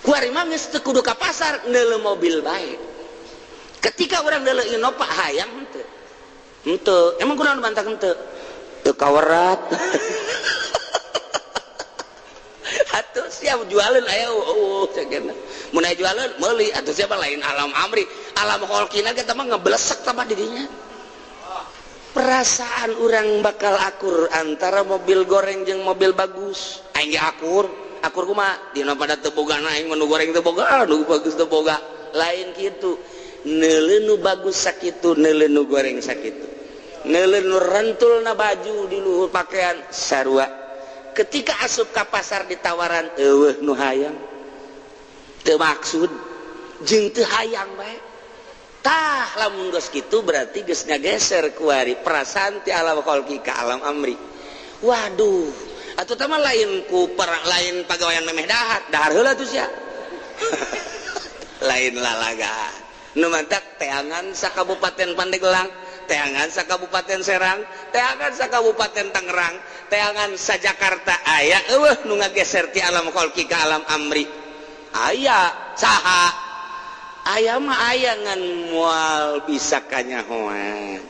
Kuari mah geus teu kudu ka pasar ngeuleuh mobil bae. Ketika orang dulu inopak hayang ente emang kurang bantah ente teu kawerat atuh siap jualan aya cenah mun aya jualan meuli atuh siapa lain alam amri alam kholqina kita mah ngeblesek tambah didinya. Perasaan orang bakal akur antara mobil goreng jeung mobil bagus aing ge akur kumaha dina pada teu boga aing nu goreng teu boga nu bagus teu boga lain kitu. Neuleuh nu bagus sakitu neuleuh nu goreng sakitu neuleuh nu rentul na baju di luhur pakaian sarua. Ketika asup ka pasar ditawaran eueuh nu hayang teu maksud jeung teu hayang bae tah lamun geus kitu berarti geus ngageser kuari perasaan ti alam kholqi ka alam amri. Waduh atuh tah mah lain ku lain pagawean memeh dahar heula tuh sia lain lalaga nu mantak teangan sakabupaten Pandeglang, teangan sakabupaten Serang, teangan sakabupaten Tangerang, teangan sajakarta aya eueuh nu ngageser ti alam kholqi ka alam amri. Aya saha? Aya mah aya ngan moal bisa kanyahoan.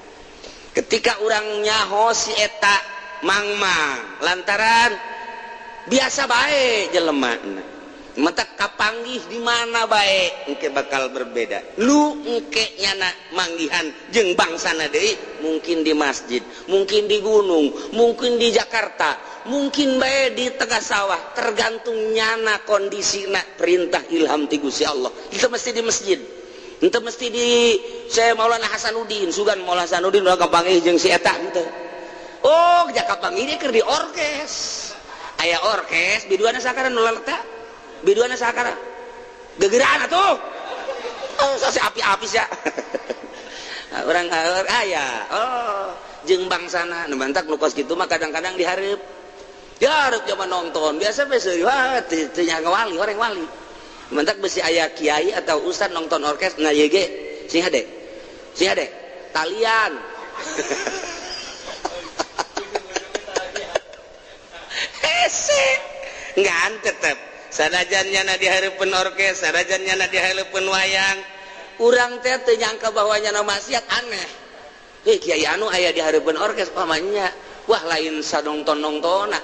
Ketika urang nyaho si eta mangmang lantaran biasa bae jelemana. Mentak kapanggih di mana baik engke bakal berbeda. Lu engke nyana manggihan jeung bangsana deui mungkin di masjid, mungkin di gunung, mungkin di Jakarta, mungkin bae di tengah sawah, tergantung nyana kondisina perintah ilham ti Gusti Allah. Itu mesti di masjid. Itu mesti di saya Maulana Hasanuddin, sugan Maulana Hasanuddin udah kapanggih jeung si eta henteu. Oh, jak kapanggih dia keur di orkes. Aya orkes biduana sakara nu laleta. Biduana sakara gegeran atuh sase api-api sia orang aya jeung bangsana nu mantak nu kos kitu mah kadang-kadang dihareup zaman nonton biasa we seuri wah teu nya ngawali horeng wali mantak besi aya kiai atau ustad nonton orkes na ye ge sing hade talian hese ngan tetep sadajannya na dihareupeun orkes sadajannya na dihareupeun wayang urang teh teu nyangka bahwa nyana maksiat aneh kiai anu aya dihareupeun orkes pamannya wah lain sanongton-nongtonna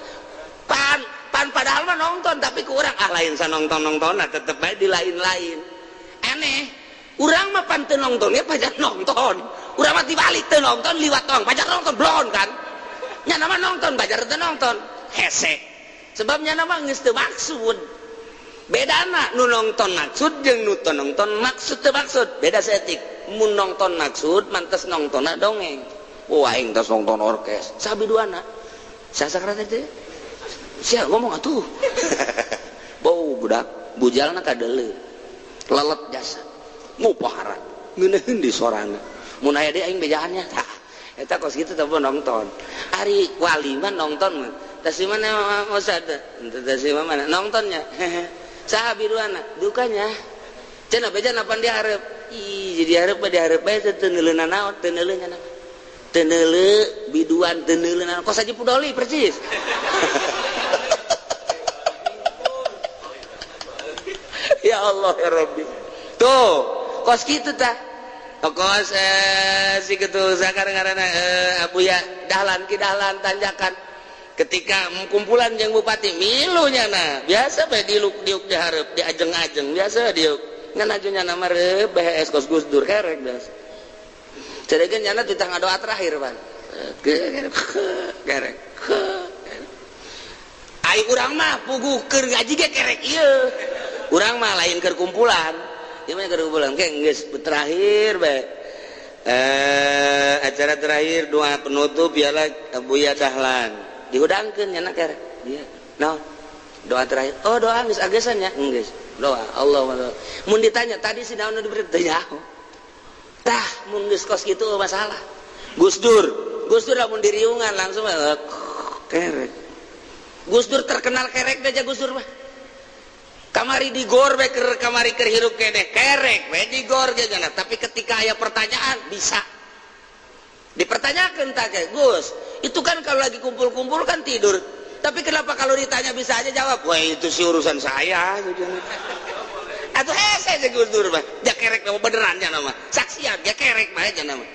pan padahal mah nongton tapi ku urang lain sanongton-nongtonna tetep bae di lain-lain aneh urang mah pan teu nongton ge pajar nongton urang mah dibalik teu nongton liwat tong pajar nongton blon kan nyana mah nongton pajar teu nongton hese sebabnya nama geus teu maksud bedana nu nongton maksud jeung nu teu nongton maksud teu maksud beda setik mun nongton maksud mantes nongtonna dongeng aing tos nongton orkes sabiduana sasakra teh sia ngomong atuh bau budak bujalna kadeuleu lelet jasa ngupahara ngeuneun di sorana mun aya deui aing bejaannya tah eta kos kitu teh nongton ari wali mah nongton Tas mana Ustaz? Tas mana? Nontonnya. Saha biruana? Dukanya. Cenah beja napan dihareup. Ih, jadi hareup bae teu neuleunan naon, teu neuleunya naon. Teu neuleu biduan teu neuleunan. Kos aja pudoli persis. Ya Allah ya Rabbi. Tuh, kos kitu tah. Kos si kitu sakar ngaranna Abuya dahlan ki dahlan tanjakan. Ketika kumpulan jeung bupati milunya nah biasa bae diuk dihareup diajeng-ajeng biasa diuk ngan ajunya nama reup BHS kos Gus Dur kerek biasa ceregeun nya ditang doa terakhir pan kerek ai urang mah pugukeun gaji ge kerek ieu urang mah lain keur kumpulan ieu mah keur kumpulan ge geus terakhir bae acara terakhir doa penutup ialah Abuya dahlan dihudangkeun nya kerek dia naon doa terakhir oh doa geus agesan nya geus doa Allah mun ditanya tadi si naon diberi teh nyaho tah mun geus kos kitu masalah Gus Dur lamun diriungan langsung kerek Gus Dur terkenal kerek aja Gus Dur mah kamari digor we keur kamari keur hirup keneh kerek we digor ge cenah tapi ketika aya pertanyaan bisa dipertanyakan tak kayak Gus itu kan kalau lagi kumpul-kumpul kan tidur tapi kenapa kalau ditanya bisa aja jawab wah itu sih urusan saya atau hese sih Gus Dur mah ja kerek nama beneran nya nama saksian ja kerek mah nya nama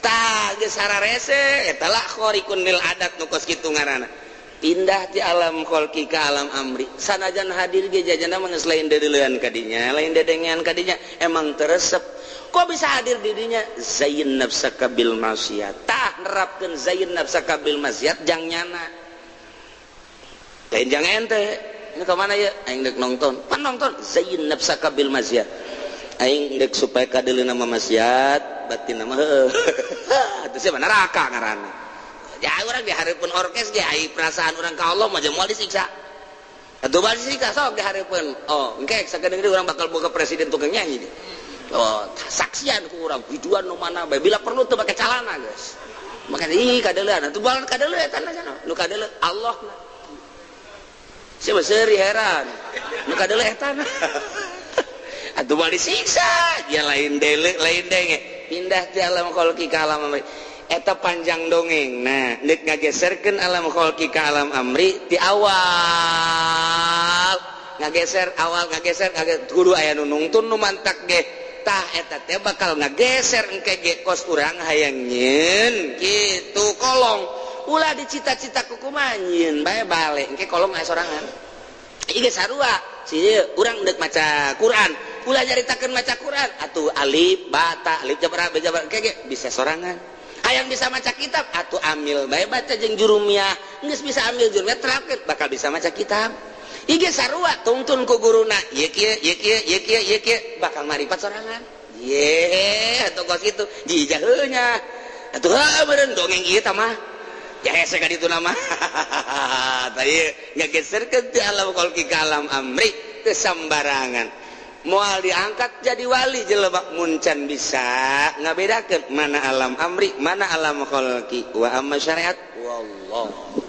tah geus sararese eta lah khorikunil adat nu kos kitu ngaranna pindah ti alam kholqi ka alam amri sanajan hadir ge jajana mah geus lain dedeleuan kadinya lain dedengean kadinya emang teresep kok bisa hadir dirinya zayin nafsaka bil maksiat tah nerapkeun zayin nafsaka bil maksiat jang nyana lain jang ente ini ke mana ya aing dek nonton pan nonton zayin nafsaka bil maksiat aing dek supaya kadeulina mah maksiat batin mah heuh atuh sia neraka ngaranna ya urang dihareupeun orkes ge ai perasaan urang ka Allah mah moal disiksa atuh moal disiksa sok dihareupeun oh engke sakedeung urang bakal boga presiden tukang nyanyi deh. Oh, saksian ku urang biduan nu mana bae bila perlu teu make calana guys makanya ih kadeuleuan atuh balan kadeuleu eta cenah nu kadeuleu Allah na sia seuri heran nu kadeuleu eta na atuh bae disiksa dia lain denge pindah ti alam kholqi ka alam amri eta panjang dongeng nah deuk ngageserkeun alam kholqi ka alam amri ti awal ngageser kudu aya nu nungtun nu mantak ge tah eta teh bakal ngageser engke ge kos urang hayang nyeun kitu kolong ulah dicita-cita ku kumaha nyeun bae bale engke kolong aya sorangan ieu ge sarua si urang deuk maca Quran ulah nyaritakeun maca Quran atuh alif ba ta alif jabar jabar engke ge bisa sorangan hayang bisa maca kitab atuh amil bae baca jeung jurumiyah geus bisa ambil jurumiyah terapkeun bakal bisa maca kitab Ige sarua tuntun ku guruna ye kieu bakal maripat sorangan ye atuh kos kitu jijah heunya atuh meureun dongeng ieu tah mah ya hese ka ditu na mah tah ieu ngageserkeun ti alam kholqi ka alam amri teu sambarangan moal diangkat jadi wali jelema mun can bisa ngabedakeun mana alam amri mana alam kholqi wa amma syariat wallah